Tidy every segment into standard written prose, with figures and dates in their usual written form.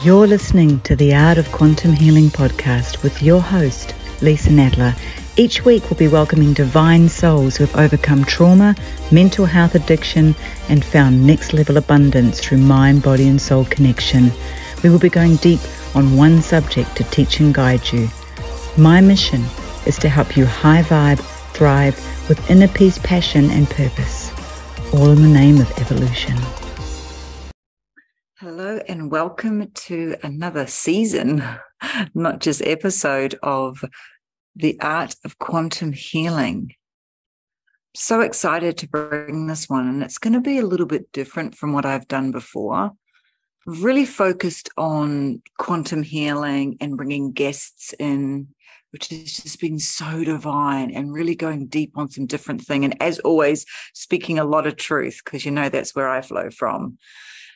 You're listening to the Art of Quantum Healing podcast with your host, Leisa. Each week we'll be welcoming divine souls who have overcome trauma, mental health addiction, and found next level abundance through mind, body, and soul connection. We will be going deep on one subject to teach and guide you. My mission is to help you high vibe, thrive with inner peace, passion, and purpose, all in the name of evolution. Hello and welcome to another season, not just episode, of the Art of Quantum Healing. So excited to bring this one, and it's going to be a little bit different from what I've done before. I've really focused on quantum healing and bringing guests in, which has just been so divine, and really going deep on some different thing. And as always, speaking a lot of truth, because you know that's where I flow from.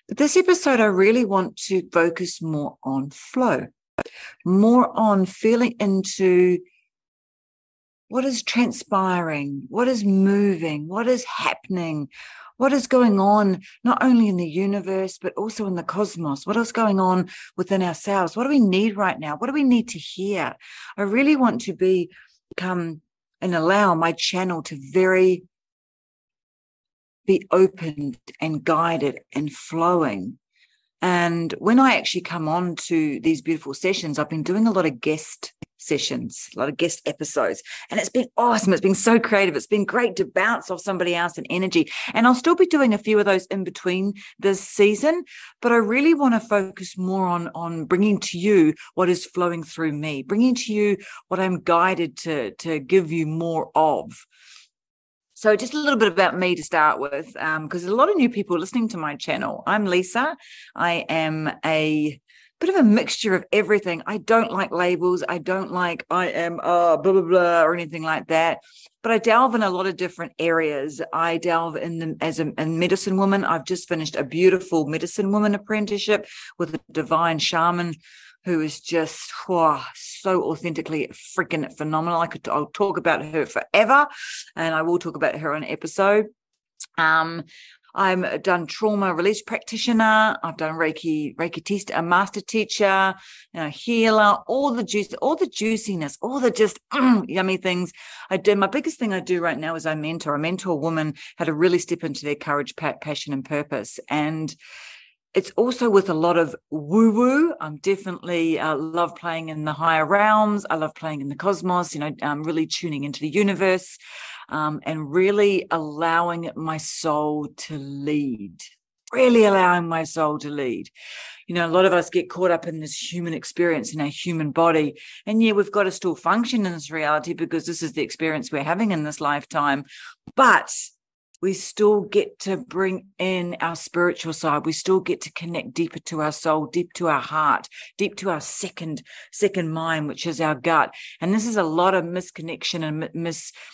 But this episode, I really want to focus more on flow, more on feeling into what is transpiring, what is moving, what is happening, what is going on, not only in the universe, but also in the cosmos. What is going on within ourselves? What do we need right now? What do we need to hear? I really want to become and allow my channel to be opened and guided and flowing. And when I actually come on to these beautiful sessions, I've been doing a lot of guest sessions, a lot of guest episodes, and it's been awesome. It's been so creative. It's been great to bounce off somebody else and energy. And I'll still be doing a few of those in between this season, but I really want to focus more on bringing to you what is flowing through me, bringing to you what I'm guided to give you more of. So just a little bit about me to start with, because there's a lot of new people listening to my channel. I'm Leisa. I am a bit of a mixture of everything. I don't like labels. I am blah, blah, blah, or anything like that. But I delve in a lot of different areas. I delve in them as a medicine woman. I've just finished a beautiful medicine woman apprenticeship with a divine shaman who is just so authentically freaking phenomenal. I'll talk about her forever, and I will talk about her on an episode. I'm done trauma release practitioner. I've done Reiki teacher, a master teacher, healer, all the juiciness, all the just yummy things I do. My biggest thing I do right now is I mentor women how to really step into their courage, passion, and purpose. And it's also with a lot of woo-woo. I'm definitely love playing in the higher realms. I love playing in the cosmos, really tuning into the universe, and really allowing my soul to lead. Really allowing my soul to lead. A lot of us get caught up in this human experience in our human body. And yeah, we've got to still function in this reality because this is the experience we're having in this lifetime. But we still get to bring in our spiritual side. We still get to connect deeper to our soul, deep to our heart, deep to our second mind, which is our gut. And this is a lot of misconnection and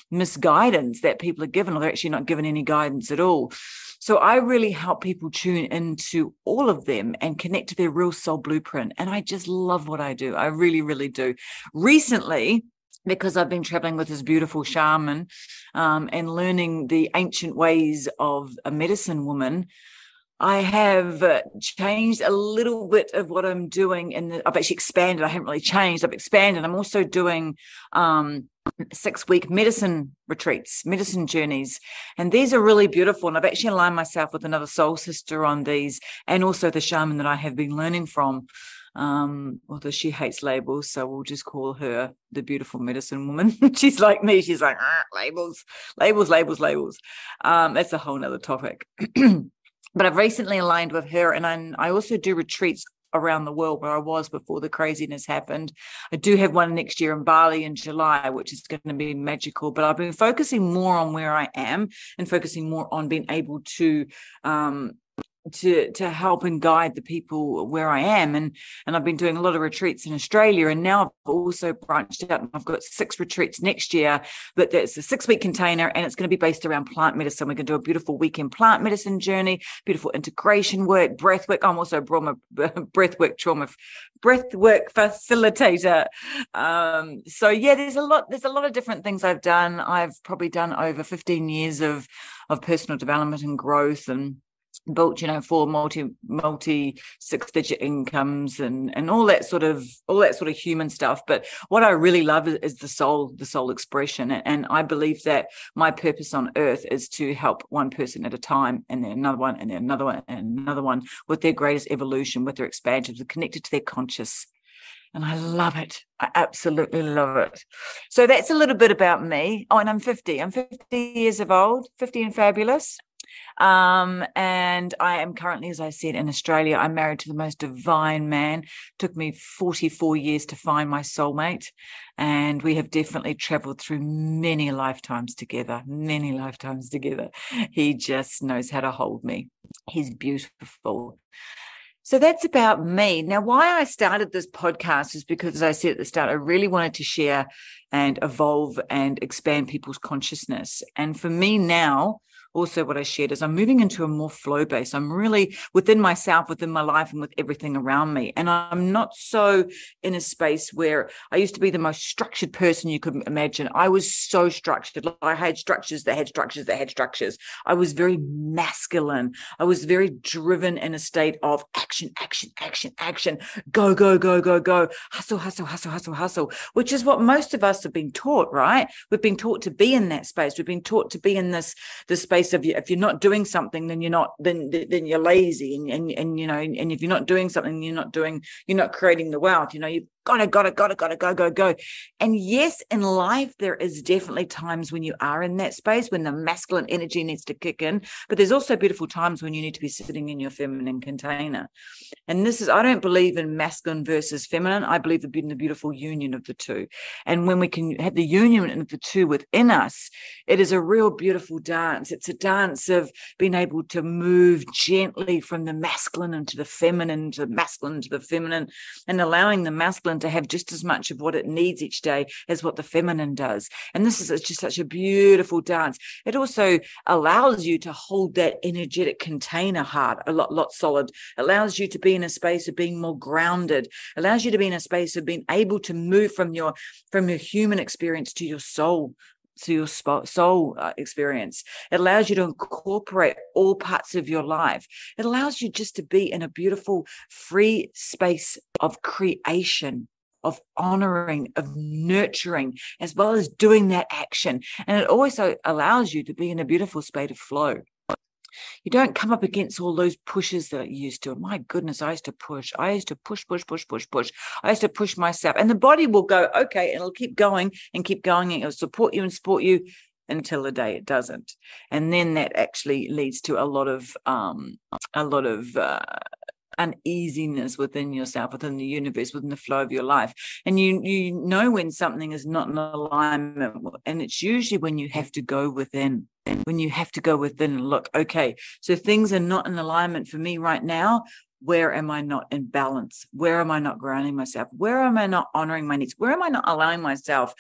misguidance that people are given, or they're actually not given any guidance at all. So I really help people tune into all of them and connect to their real soul blueprint. And I just love what I do. I really, really do. Recently, because I've been traveling with this beautiful shaman and learning the ancient ways of a medicine woman, I have changed a little bit of what I'm doing. And I've actually expanded. I haven't really changed. I've expanded. I'm also doing 6-week medicine retreats, medicine journeys. And these are really beautiful. And I've actually aligned myself with another soul sister on these, and also the shaman that I have been learning from. Although she hates labels, so we'll just call her the beautiful medicine woman. She's like me. She's like, labels. That's a whole nother topic. But I've recently aligned with her, and I also do retreats around the world where I was before the craziness happened. I do have one next year in Bali in July, which is going to be magical. But I've been focusing more on where I am and focusing more on being able to help and guide the people where I am. And I've been doing a lot of retreats in Australia, and now I've also branched out and I've got 6 retreats next year, but it's a 6-week container, and it's going to be based around plant medicine. We're going to do a beautiful weekend plant medicine journey, beautiful integration work, breath work. I'm also a breathwork facilitator. So yeah, there's a lot of different things I've done. I've probably done over 15 years of personal development and growth, and built, 4 multi 6-digit incomes and all that sort of human stuff. But what I really love is the soul expression. And I believe that my purpose on earth is to help one person at a time, and then another one, and then another one, and another one, with their greatest evolution, with their expansions, connected to their conscious. And I love it. I absolutely love it. So that's a little bit about me. Oh, and I'm 50. I'm 50 years of old, 50 and fabulous. And I am currently, as I said, in Australia. I'm married to the most divine man. Took me 44 years to find my soulmate. And we have definitely traveled through many lifetimes together. He just knows how to hold me. He's beautiful. So that's about me. Now, why I started this podcast is because, as I said at the start, I really wanted to share and evolve and expand people's consciousness. And for me now, also what I shared is I'm moving into a more flow base. I'm really within myself, within my life, and with everything around me. And I'm not so in a space where I used to be the most structured person you could imagine. I was so structured. I had structures that had structures that had structures. I was very masculine. I was very driven in a state of action, go, hustle, which is what most of us have been taught, right? We've been taught to be in that space. We've been taught to be in this space of, if you're not doing something, then you're not, then you're lazy, and if you're not doing something, you're not creating the wealth. You've go. And yes, in life, there is definitely times when you are in that space, when the masculine energy needs to kick in, but there's also beautiful times when you need to be sitting in your feminine container. And I don't believe in masculine versus feminine. I believe in the beautiful union of the two. And when we can have the union of the two within us, it is a real beautiful dance. It's a dance of being able to move gently from the masculine into the feminine, to the masculine into the feminine, and allowing the masculine to have just as much of what it needs each day as what the feminine does. And this is just such a beautiful dance. It also allows you to hold that energetic container hard, a lot solid. It allows you to be in a space of being more grounded. It allows you to be in a space of being able to move from your human experience to your soul, experience. It allows you to incorporate all parts of your life. It allows you just to be in a beautiful, free space of creation, of honoring, of nurturing, as well as doing that action. And it also allows you to be in a beautiful state of flow. You don't come up against all those pushes that you used to. My goodness, I used to push. I used to push. I used to push myself. And the body will go, okay, and it'll keep going. And it'll support you until the day it doesn't. And then that actually leads to a lot of uneasiness within yourself, within the universe, within the flow of your life. And you know when something is not in alignment, and it's usually when you have to go within. When you have to go within and look, okay, so things are not in alignment for me right now. Where am I not in balance? Where am I not grounding myself? Where am I not honoring my needs? Where am I not allowing myself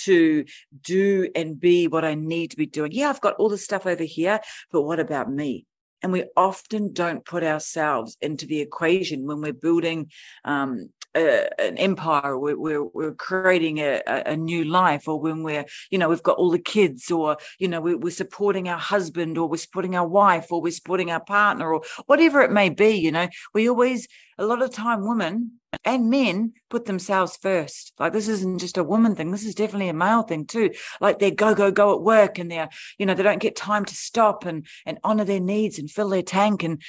to do and be what I need to be doing? Yeah, I've got all this stuff over here, but what about me? And we often don't put ourselves into the equation when we're building an empire, we're creating a new life, or when we've got all the kids, or we're supporting our husband, or we're supporting our wife, or we're supporting our partner, or whatever it may be. We always, a lot of time, women and men put themselves first. Like, this isn't just a woman thing, this is definitely a male thing too. Like, they go at work, and they're they don't get time to stop and honor their needs and fill their tank and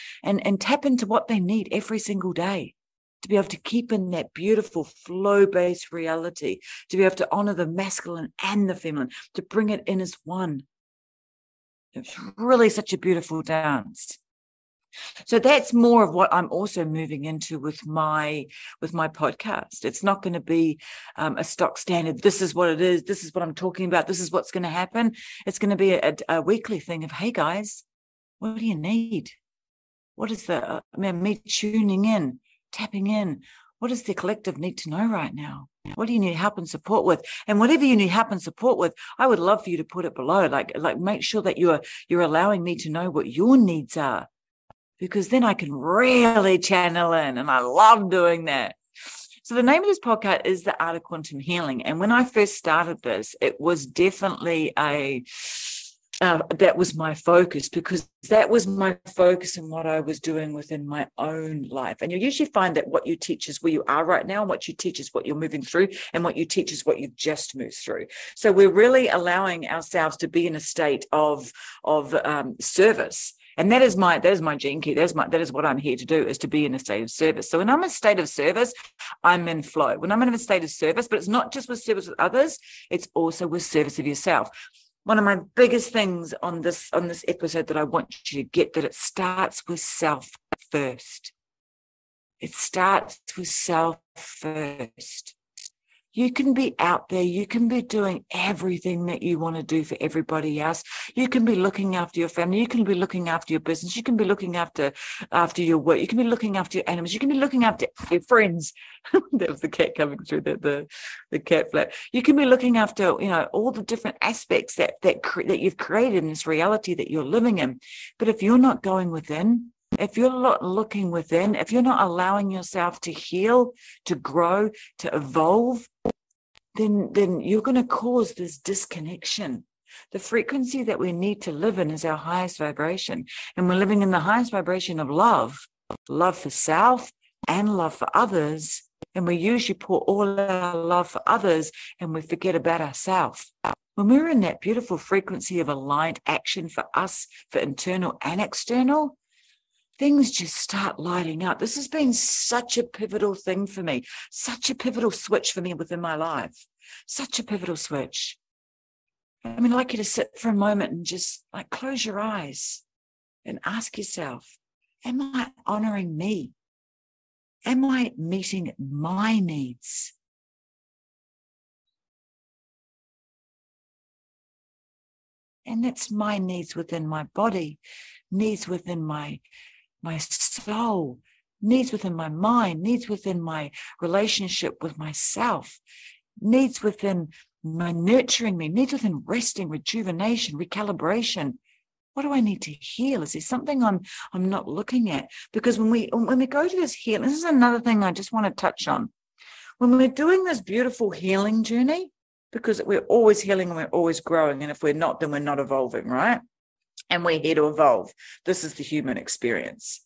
tap into what they need every single day, to be able to keep in that beautiful flow-based reality, to be able to honor the masculine and the feminine, to bring it in as one. It's really such a beautiful dance. So that's more of what I'm also moving into with my podcast. It's not going to be a stock standard. This is what it is. This is what I'm talking about. This is what's going to happen. It's going to be a weekly thing of, hey guys, what do you need? What is me tuning in, tapping in? What does the collective need to know right now? What do you need help and support with? And whatever you need help and support with, I would love for you to put it below. Like make sure that you're allowing me to know what your needs are, because then I can really channel in, and I love doing that. So the name of this podcast is The Art of Quantum Healing. And when I first started this, it was definitely that was my focus, because that was my focus in what I was doing within my own life. And you usually find that what you teach is where you are right now, and what you teach is what you're moving through, and what you teach is what you've just moved through. So we're really allowing ourselves to be in a state of service. And that is my gene key. That is what I'm here to do, is to be in a state of service. So when I'm in a state of service, I'm in flow. When I'm in a state of service, but it's not just with service with others, it's also with service of yourself. One of my biggest things on this episode that I want you to get, that it starts with self first. It starts with self first. You can be out there, you can be doing everything that you want to do for everybody else. You can be looking after your family, you can be looking after your business, you can be looking after your work, you can be looking after your animals, you can be looking after your friends. That was the cat coming through the cat flap. You can be looking after, all the different aspects that you've created in this reality that you're living in. But if you're not going within, if you're not looking within, if you're not allowing yourself to heal, to grow, to evolve, then you're going to cause this disconnection. The frequency that we need to live in is our highest vibration. And we're living in the highest vibration of love for self and love for others. And we usually pour all our love for others and we forget about ourselves. When we're in that beautiful frequency of aligned action for us, for internal and external, things just start lighting up. This has been such a pivotal thing for me, such a pivotal switch for me within my life, such a pivotal switch. I mean, I'd like you to sit for a moment and just close your eyes and ask yourself, am I honoring me? Am I meeting my needs? And that's my needs within my body, needs within my soul, needs within my mind, needs within my relationship with myself, needs within my nurturing me, needs within resting, rejuvenation, recalibration. What do I need to heal? Is there something I'm not looking at? Because when we go to this healing, this is another thing I just want to touch on. When we're doing this beautiful healing journey, because we're always healing and we're always growing, and if we're not, then we're not evolving, right? And we're here to evolve. This is the human experience.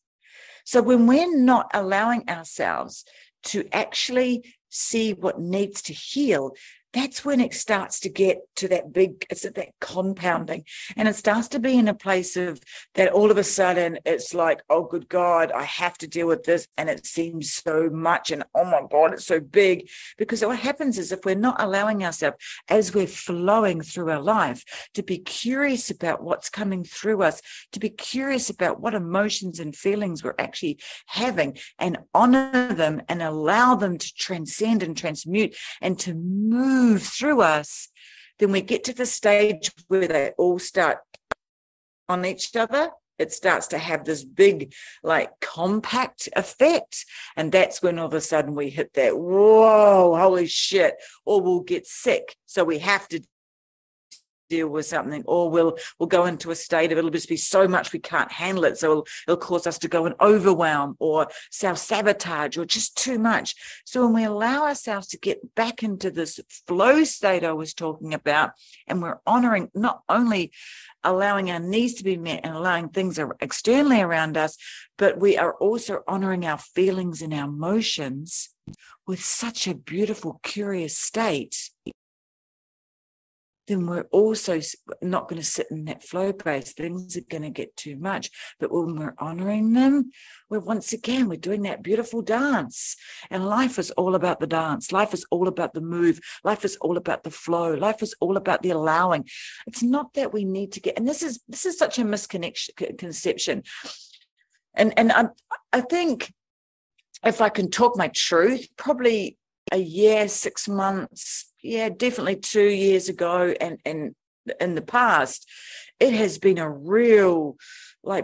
So when we're not allowing ourselves to actually see what needs to heal, that's when it starts to get to that compounding. And it starts to be in a place of that all of a sudden it's like, oh, good God, I have to deal with this. And it seems so much. And oh my God, it's so big. Because what happens is, if we're not allowing ourselves, as we're flowing through our life, to be curious about what's coming through us, to be curious about what emotions and feelings we're actually having, and honor them and allow them to transcend and transmute and to move through us, then we get to the stage where they all start on each other. It starts to have this big, compact effect. And that's when all of a sudden we hit that, whoa, holy shit, or we'll get sick. So we have to deal with something, or we'll go into a state of, it'll just be so much we can't handle it, so it'll cause us to go in overwhelm or self-sabotage or just too much. So when we allow ourselves to get back into this flow state I was talking about, and we're honoring, not only allowing our needs to be met and allowing things externally around us, but we are also honoring our feelings and our emotions with such a beautiful, curious state, then we're also not going to sit in that flow place. Things are going to get too much. But when we're honoring them, we're doing that beautiful dance. And life is all about the dance. Life is all about the move. Life is all about the flow. Life is all about the allowing. It's not that we need to get, and this is such a misconception. And I think, if I can talk my truth, probably a year, 6 months, definitely 2 years ago, and in the past, it has been a real,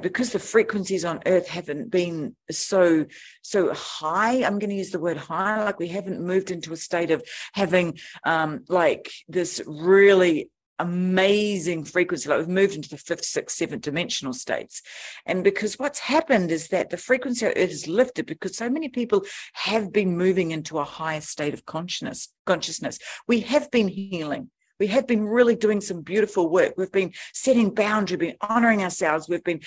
because the frequencies on earth haven't been so high, I'm going to use the word high, we haven't moved into a state of having this really amazing frequency, we've moved into the 5th, 6th, 7th dimensional states. And because what's happened is that the frequency of earth is lifted, because so many people have been moving into a higher state of consciousness. We have been healing. We have been really doing some beautiful work. We've been setting boundaries, we've been honoring ourselves. We've been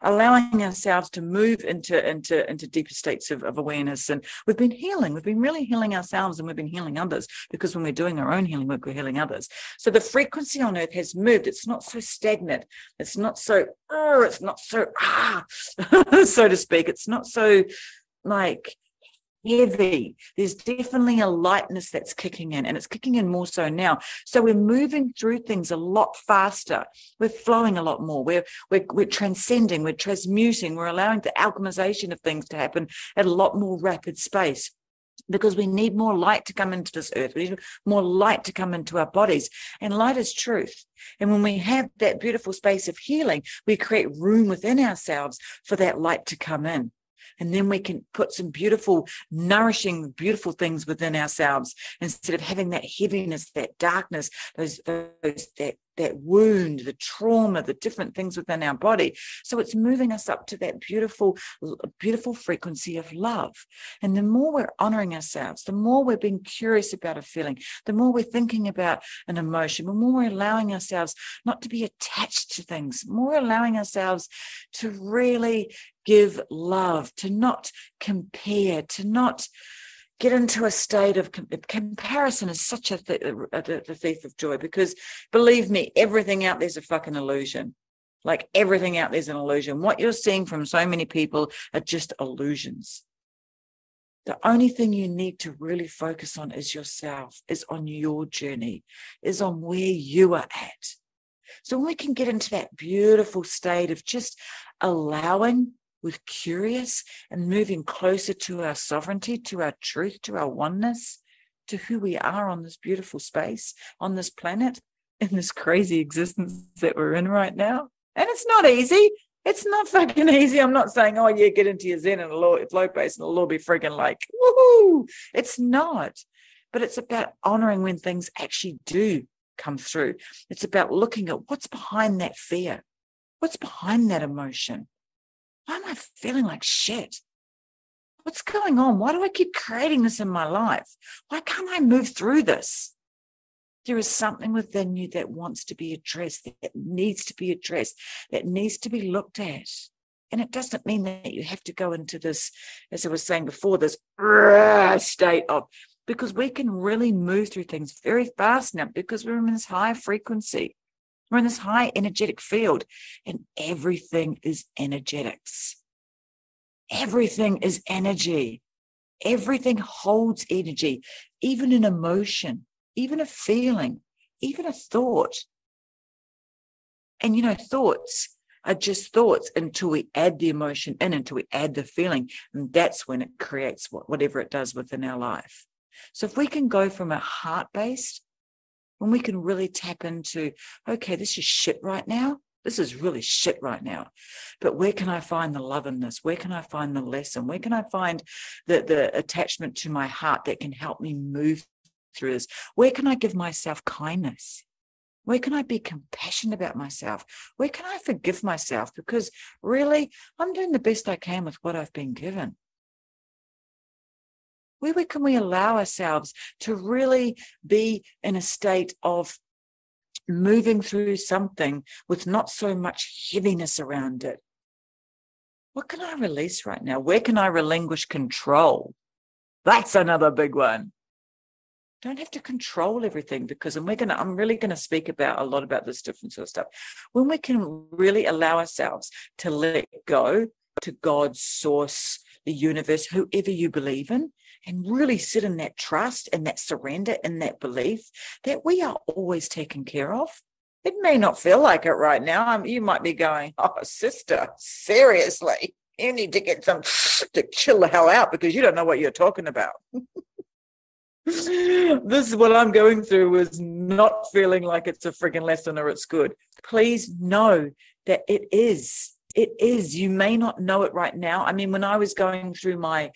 allowing ourselves to move into deeper states of awareness. And we've been healing. We've been really healing ourselves, and we've been healing others, because when we're doing our own healing work, we're healing others. So the frequency on earth has moved. It's not so stagnant. It's not so, so to speak. It's not so like heavy. There's definitely a lightness that's kicking in, and it's kicking in more so now. So we're moving through things a lot faster. We're flowing a lot more. We're transcending, we're transmuting, we're allowing the alchemization of things to happen at a lot more rapid space, because we need more light to come into this earth. We need more light to come into our bodies, and light is truth. And when we have that beautiful space of healing, we create room within ourselves for that light to come in. And then we can put some beautiful, nourishing, beautiful things within ourselves, instead of having that heaviness, that darkness, that wound, the trauma, the different things within our body. So it's moving us up to that beautiful, beautiful frequency of love. And the more we're honoring ourselves, the more we're being curious about a feeling, the more we're thinking about an emotion, the more we're allowing ourselves not to be attached to things, more allowing ourselves to really give love, to not compare, to not get into a state of comparison. Is such a thief of joy, because believe me, everything out there's a fucking illusion. Like everything out there's an illusion. What you're seeing from so many people are just illusions. The only thing you need to really focus on is yourself, is on your journey, is on where you are at. So when we can get into that beautiful state of just allowing, with curious, and moving closer to our sovereignty, to our truth, to our oneness, to who we are on this beautiful space, on this planet, in this crazy existence that we're in right now. And it's not easy. It's not fucking easy. I'm not saying, oh yeah, get into your Zen and flow base and it'll all be friggin' like, woohoo. It's not. But it's about honoring when things actually do come through. It's about looking at what's behind that fear. What's behind that emotion? Why am I feeling like shit? What's going on? Why do I keep creating this in my life? Why can't I move through this? There is something within you that wants to be addressed, that needs to be addressed, that needs to be looked at. And it doesn't mean that you have to go into this, as I was saying before, this state of, because we can really move through things very fast now, because we're in this high frequency. We're in this high energetic field, and everything is energetics. Everything is energy. Everything holds energy, even an emotion, even a feeling, even a thought. And, thoughts are just thoughts until we add the emotion in, until we add the feeling. And that's when it creates whatever it does within our life. So if we can go from a heart-based, when we can really tap into, okay, this is shit right now. This is really shit right now. But where can I find the love in this? Where can I find the lesson? Where can I find the attachment to my heart that can help me move through this? Where can I give myself kindness? Where can I be compassionate about myself? Where can I forgive myself? Because really, I'm doing the best I can with what I've been given. Where can we allow ourselves to really be in a state of moving through something with not so much heaviness around it? What can I release right now? Where can I relinquish control? That's another big one. Don't have to control everything, because I'm really going to speak about a lot about this different sort of stuff. When we can really allow ourselves to let go to God's source, the universe, whoever you believe in, and really sit in that trust and that surrender and that belief that we are always taken care of. It may not feel like it right now. You might be going, oh, sister, seriously, you need to get to chill the hell out, because you don't know what you're talking about. This is what I'm going through, is not feeling like it's a friggin' lesson or it's good. Please know that it is. It is. You may not know it right now. I mean, when I was going through my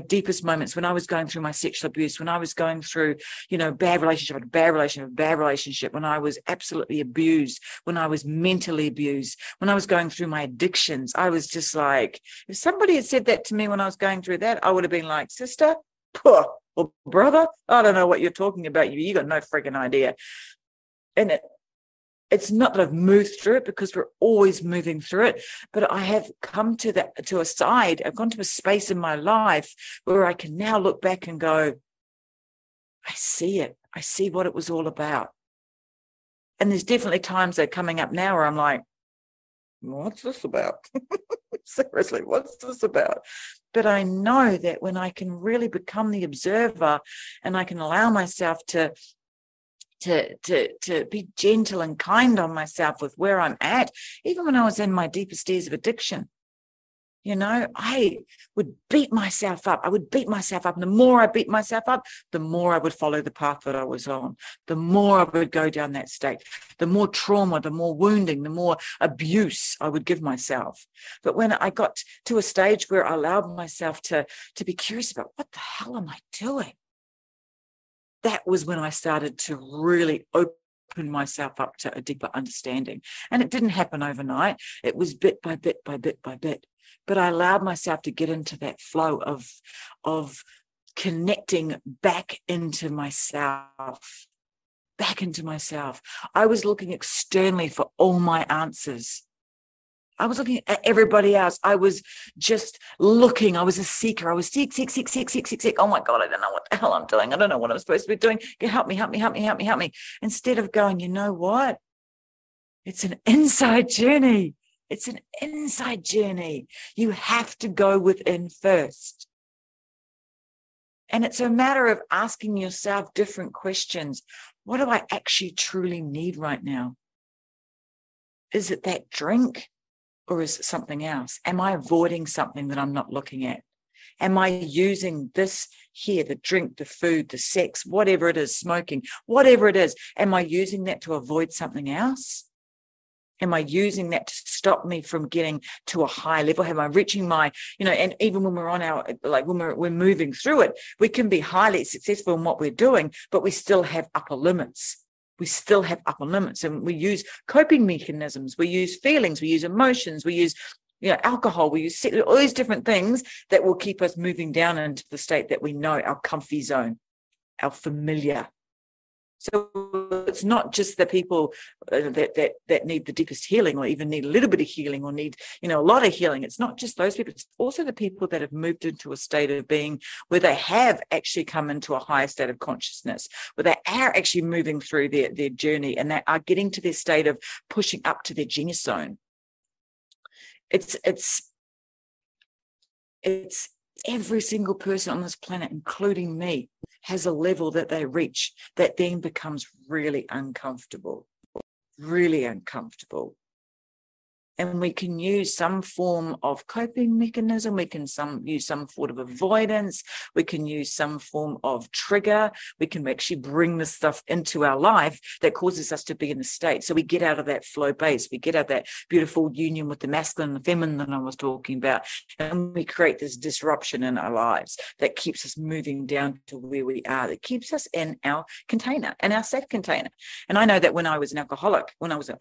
deepest moments, when I was going through my sexual abuse, when I was going through, bad relationship, when I was absolutely abused, when I was mentally abused, when I was going through my addictions, I was just like, if somebody had said that to me when I was going through that, I would have been like, sister, or brother, I don't know what you're talking about. You got no friggin' idea. And it's not that I've moved through it, because we're always moving through it, but I have come to a side, I've gone to a space in my life where I can now look back and go, I see it. I see what it was all about. And there's definitely times that are coming up now where I'm like, what's this about? Seriously, what's this about? But I know that when I can really become the observer, and I can allow myself to be gentle and kind on myself with where I'm at, even when I was in my deepest days of addiction, I would beat myself up. I would beat myself up. And the more I beat myself up, the more I would follow the path that I was on. The more I would go down that state. The more trauma, the more wounding, the more abuse I would give myself. But when I got to a stage where I allowed myself to be curious about, what the hell am I doing? That was when I started to really open myself up to a deeper understanding. And it didn't happen overnight. It was bit by bit by bit by bit. But I allowed myself to get into that flow of connecting back into myself. I was looking externally for all my answers. I was looking at everybody else. I was just looking. I was a seeker. I was seek. Oh my God, I don't know what the hell I'm doing. I don't know what I'm supposed to be doing. Help me. Instead of going, you know what? It's an inside journey. You have to go within first. And it's a matter of asking yourself different questions. What do I actually truly need right now? Is it that drink? Or is it something else? Am I avoiding something that I'm not looking at? Am I using this here, the drink, the food, the sex, whatever it is, smoking, whatever it is, am I using that to avoid something else? Am I using that to stop me from getting to a high level? Am I reaching my, and even when we're on our, like when we're moving through it, we can be highly successful in what we're doing, but we still have upper limits. And we use coping mechanisms, we use feelings, we use emotions, we use alcohol, we use all these different things that will keep us moving down into the state that we know, our comfy zone, our familiar. So it's not just the people that need the deepest healing, or even need a little bit of healing, or need, a lot of healing. It's not just those people. It's also the people that have moved into a state of being where they have actually come into a higher state of consciousness, where they are actually moving through their journey, and they are getting to their state of pushing up to their genius zone. It's every single person on this planet, including me, has a level that they reach that then becomes really uncomfortable. And we can use some form of coping mechanism. We can use some form of avoidance. We can use some form of trigger. We can actually bring this stuff into our life that causes us to be in the state. So we get out of that flow base. We get out of that beautiful union with the masculine and the feminine that I was talking about. And we create this disruption in our lives that keeps us moving down to where we are, that keeps us in our container, in our safe container. And I know that when I was an alcoholic, when I was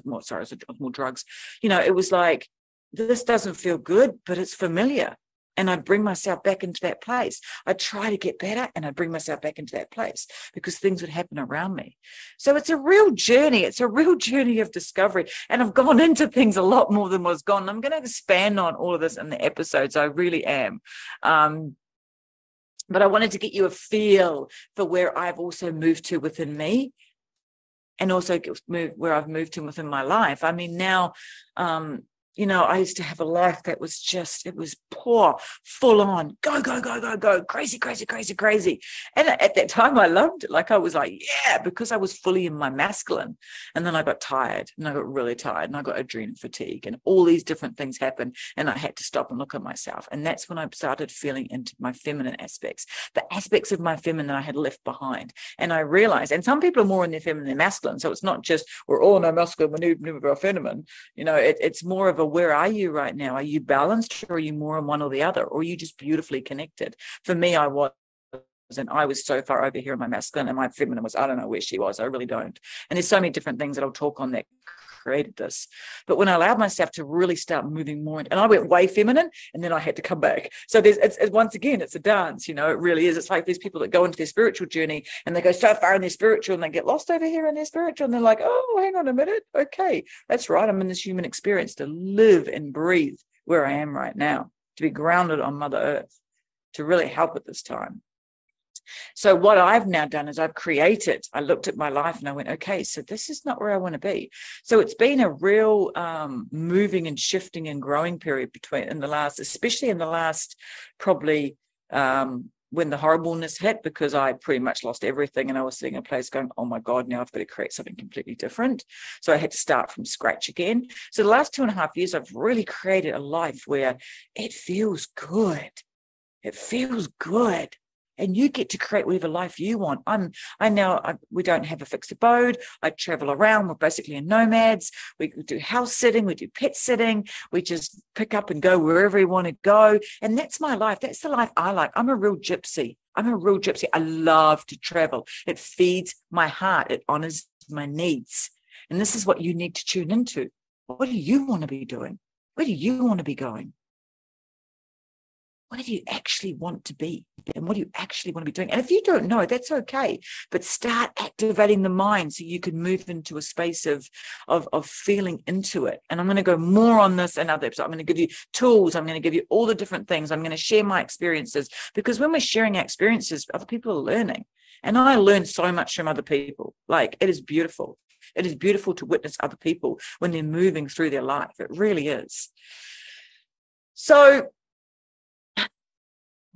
more drugs, it was like, this doesn't feel good, but it's familiar. And I'd bring myself back into that place. I'd try to get better, and I'd bring myself back into that place because things would happen around me. So it's a real journey. It's a real journey of discovery. And I've gone into things a lot more than was gone. I'm going to expand on all of this in the episodes. I really am. But I wanted to get you a feel for where I've also moved to within me, and also where I've moved to within my life. I mean, now, I used to have a life that was it was poor, full on, go, crazy. And at that time, I loved it. Like, I was like, yeah, because I was fully in my masculine. And then I got tired, and I got really tired, and I got adrenal fatigue, and all these different things happened. And I had to stop and look at myself. And that's when I started feeling into my feminine aspects, the aspects of my feminine I had left behind. And I realized, and some people are more in their feminine than masculine. So it's not just, we're all in our masculine, we need our feminine. It's more of a, where are you right now? Are you balanced, or are you more on one or the other? Or are you just beautifully connected? For me, I was so far over here in my masculine, and my feminine was, I don't know where she was. I really don't. And there's so many different things that I'll talk on that created this. But when I allowed myself to really start moving more, and I went way feminine, and then I had to come back. So once again, it's a dance, it really is. It's like these people that go into their spiritual journey and they go so far in their spiritual and they get lost over here in their spiritual, and they're like, oh, hang on a minute. Okay, that's right. I'm in this human experience to live and breathe where I am right now, to be grounded on Mother Earth, to really help at this time. So what I've now done is I looked at my life and I went, okay, so this is not where I want to be. So it's been a real moving and shifting and growing period especially in the last probably when the horribleness hit, because I pretty much lost everything and I was sitting in a place going, oh my God, now I've got to create something completely different. So I had to start from scratch again. So the last 2.5 years, I've really created a life where it feels good. It feels good. And you get to create whatever life you want. We don't have a fixed abode. I travel around. We're basically nomads. We do house sitting. We do pet sitting. We just pick up and go wherever we want to go. And that's my life. That's the life I like. I'm a real gypsy. I love to travel. It feeds my heart. It honors my needs. And this is what you need to tune into. What do you want to be doing? Where do you want to be going? Where do you actually want to be? And what do you actually want to be doing? And if you don't know, that's okay. But start activating the mind so you can move into a space of feeling into it. And I'm going to go more on this in other episodes. I'm going to give you tools. I'm going to give you all the different things. I'm going to share my experiences, because when we're sharing our experiences, other people are learning. And I learn so much from other people. Like, it is beautiful. It is beautiful to witness other people when they're moving through their life. It really is. So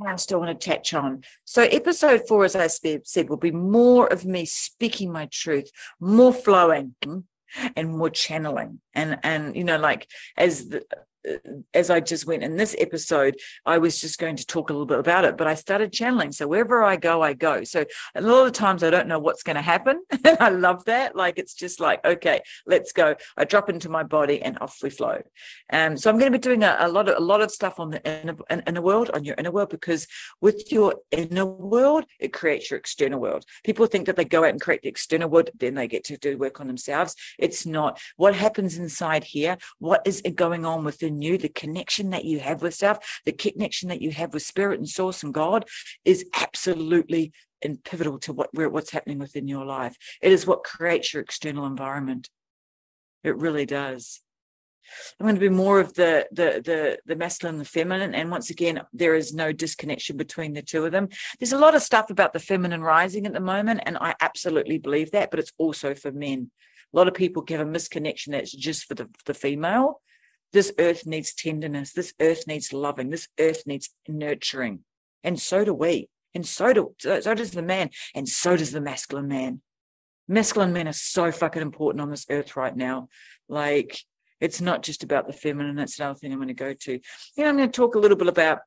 I still want to touch on. So episode 4, as I said, will be more of me speaking my truth, more flowing and more channeling. And like as I just went in this episode, I was just going to talk a little bit about it, but I started channeling. So wherever I go, I go. So a lot of times I don't know what's going to happen. And I love that. Like, it's just like, okay, let's go. I drop into my body and off we flow. So I'm going to be doing a lot of stuff on the inner world, on your inner world, because with your inner world, it creates your external world. People think that they go out and create the external world, then they get to do work on themselves. It's not. What happens inside here? What is going on within you? The connection that you have with self, the connection that you have with spirit and source and God is absolutely pivotal to what's happening within your life. It is what creates your external environment. It really does. I'm going to be more of the masculine and the feminine, and once again, there is no disconnection between the two of them. There's a lot of stuff about the feminine rising at the moment, and I absolutely believe that, but it's also for men. A lot of people have a misconnection that's just for the female. This earth needs tenderness. This earth needs loving. This earth needs nurturing. And so do we. And so does the man. And so does the masculine man. Masculine men are so fucking important on this earth right now. Like, it's not just about the feminine. That's another thing I'm going to go to. I'm going to talk a little bit about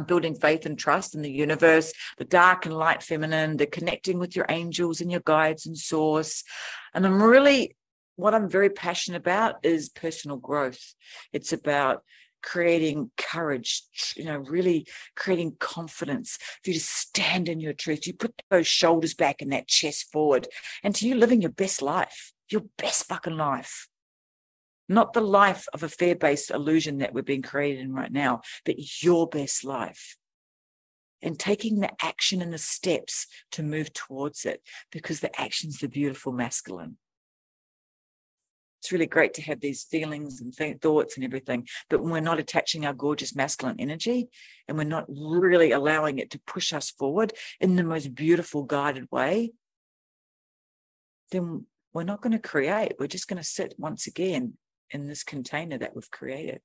building faith and trust in the universe, the dark and light feminine, the connecting with your angels and your guides and source. And what I'm very passionate about is personal growth. It's about creating courage, really creating confidence for you to stand in your truth. You put those shoulders back and that chest forward, and to you living your best life, your best fucking life. Not the life of a fear-based illusion that we're being created in right now, but your best life. And taking the action and the steps to move towards it, because the action's the beautiful masculine. It's really great to have these feelings and thoughts and everything, but when we're not attaching our gorgeous masculine energy and we're not really allowing it to push us forward in the most beautiful guided way, then we're not going to create. We're just going to sit once again in this container that we've created.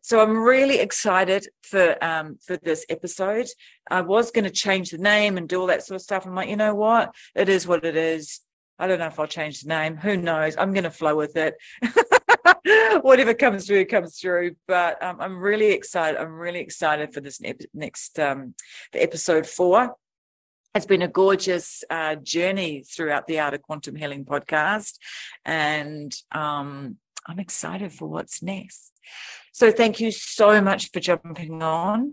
So I'm really excited for this episode. I was going to change the name and do all that sort of stuff. I'm like, you know what? It is what it is. I don't know if I'll change the name. Who knows? I'm going to flow with it. Whatever comes through, comes through. But I'm really excited. I'm really excited for this next for episode 4. It's been a gorgeous journey throughout the Art of Quantum Healing podcast. And I'm excited for what's next. So thank you so much for jumping on.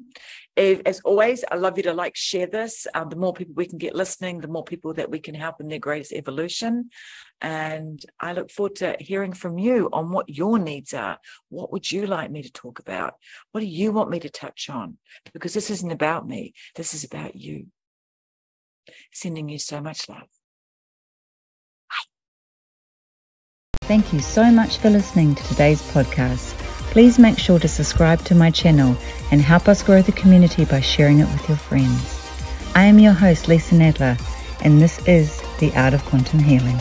As always, I love you to share this. The more people we can get listening, the more people that we can help in their greatest evolution. And I look forward to hearing from you on what your needs are. What would you like me to talk about? What do you want me to touch on? Because this isn't about me. This is about you. Sending you so much love. Thank you so much for listening to today's podcast. Please make sure to subscribe to my channel and help us grow the community by sharing it with your friends. I am your host, Leisa, and this is The Art of Quantum Healing.